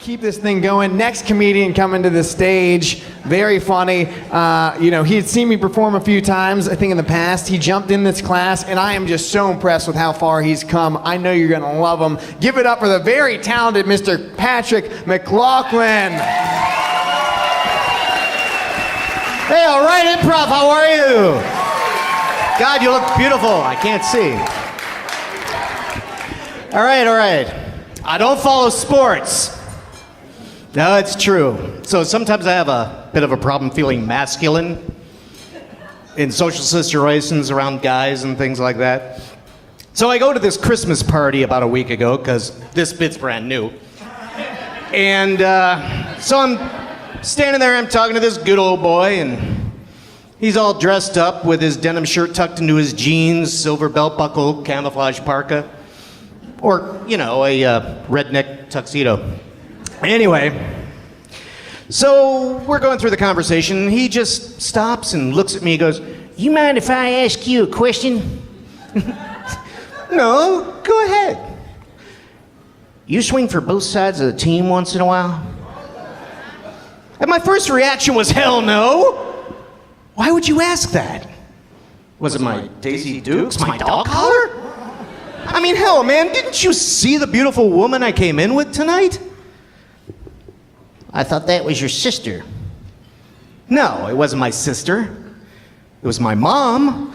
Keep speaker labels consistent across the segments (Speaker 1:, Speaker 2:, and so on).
Speaker 1: keep this thing going. Next comedian coming to the stage, very funny. He had seen me perform a few times, I think in the past. He jumped in this class, and I am just so impressed with how far he's come. I know you're going to love him. Give it up for the very talented Mr. Patrick McLaughlin.
Speaker 2: Hey, all right, improv, how are you? God, you look beautiful. I can't see. All right. I don't follow sports. No, it's true. So sometimes I have a bit of a problem feeling masculine in social situations around guys and things like that. So I go to this Christmas party about a week ago, because this bit's brand new. And so I'm standing there, I'm talking to this good old boy, and he's all dressed up with his denim shirt tucked into his jeans, silver belt buckle, camouflage parka. Or, a redneck tuxedo. Anyway, so we're going through the conversation. He just stops and looks at me and goes, "You mind if I ask you a question?" "No, go ahead." "You swing for both sides of the team once in a while?" And my first reaction was, hell no. Why would you ask that? Was it my Daisy Dukes, my dog collar? I mean, hell, man, didn't you see the beautiful woman I came in with tonight? "I thought that was your sister." No, it wasn't my sister. It was my mom.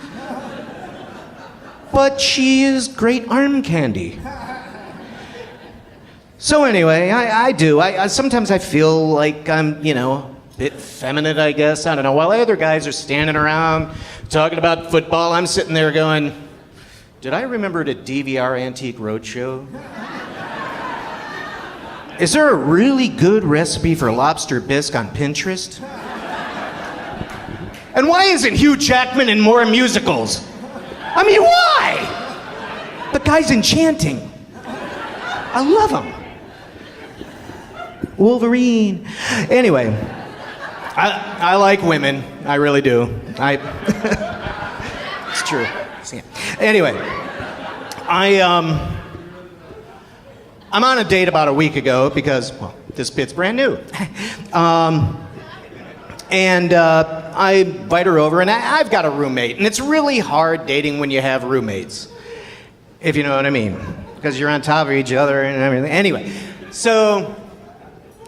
Speaker 2: But she is great arm candy. So anyway, I do. Sometimes I feel like I'm, a bit feminine, I guess. I don't know. While other guys are standing around talking about football, I'm sitting there going, did I remember to DVR Antique Roadshow? Is there a really good recipe for lobster bisque on Pinterest? And why isn't Hugh Jackman in more musicals? I mean, why? The guy's enchanting. I love him. Wolverine. Anyway, I like women. I really do. It's true. Anyway, I'm on a date about a week ago because, this bit's brand new. And I invite her over, and I've got a roommate, and it's really hard dating when you have roommates, if you know what I mean, because you're on top of each other and everything. Anyway, so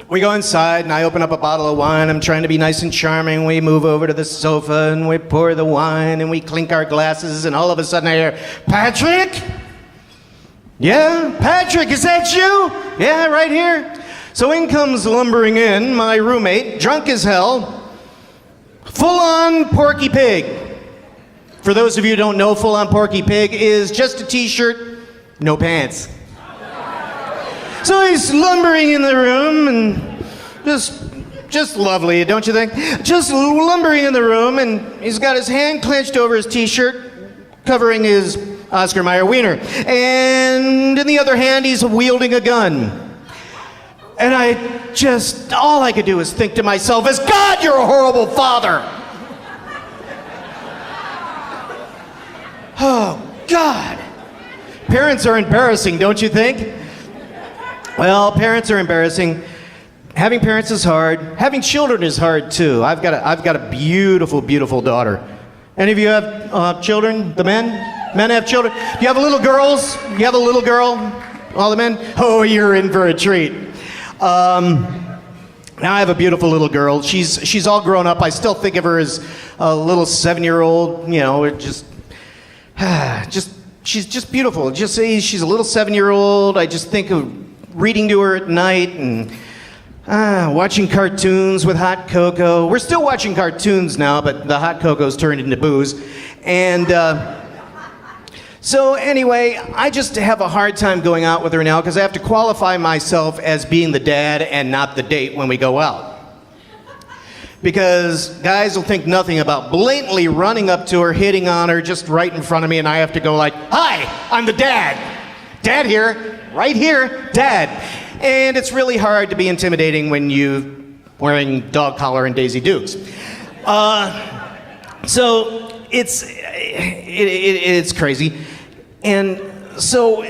Speaker 2: we go inside, and I open up a bottle of wine. I'm trying to be nice and charming. We move over to the sofa, and we pour the wine, and we clink our glasses, and all of a sudden I hear, "Patrick?" "Yeah, Patrick, is that you?" "Yeah, right here." So in comes lumbering in my roommate, drunk as hell, full-on Porky Pig. For those of you who don't know, full-on Porky Pig is just a t-shirt, no pants. So he's lumbering in the room, and just lovely, don't you think? Just lumbering in the room, and he's got his hand clenched over his t-shirt, covering his Oscar Mayer wiener. And in the other hand, he's wielding a gun. And all I could do was think to myself, is God, you're a horrible father. Oh, God. Parents are embarrassing, don't you think? Well, parents are embarrassing. Having parents is hard. Having children is hard too. I've got a beautiful, beautiful daughter. Any of you have children? The men? Men have children? Do you have little girls? You have a little girl? All the men? Oh, you're in for a treat. Now I have a beautiful little girl. She's all grown up. I still think of her as a little 7-year-old. She's just beautiful. Just say she's a little 7-year-old. I just think of reading to her at night and watching cartoons with hot cocoa. We're still watching cartoons now, but the hot cocoa's turned into booze. And so anyway, I just have a hard time going out with her now because I have to qualify myself as being the dad and not the date when we go out. Because guys will think nothing about blatantly running up to her, hitting on her just right in front of me, and I have to go like, "Hi, I'm the dad. Dad here. Right here, Dad." And it's really hard to be intimidating when you're wearing dog collar and Daisy Dukes. So it's crazy. And so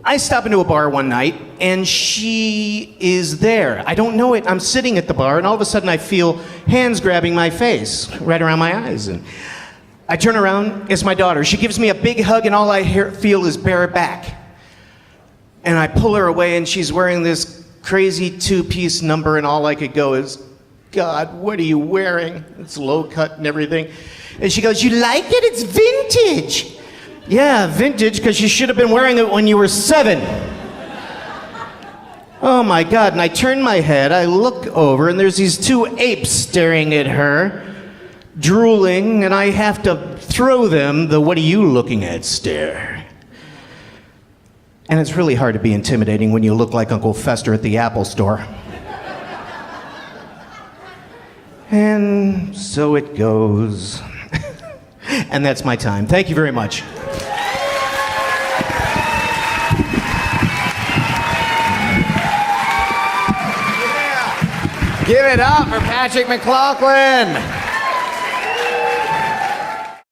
Speaker 2: I stop into a bar one night, and she is there. I don't know it. I'm sitting at the bar, and all of a sudden I feel hands grabbing my face, right around my eyes. And I turn around, it's my daughter. She gives me a big hug, and all I feel is bare back. And I pull her away, and she's wearing this crazy two-piece number, and all I could go is, God, what are you wearing? It's low cut and everything. And she goes, you like it? It's vintage. Yeah, vintage, because you should have been wearing it when you were 7. Oh my God, and I turn my head, I look over, and there's these 2 apes staring at her, drooling, and I have to throw them the what are you looking at stare. And it's really hard to be intimidating when you look like Uncle Fester at the Apple store. And so it goes. And that's my time. Thank you very much.
Speaker 1: Give it up for Patrick McLaughlin.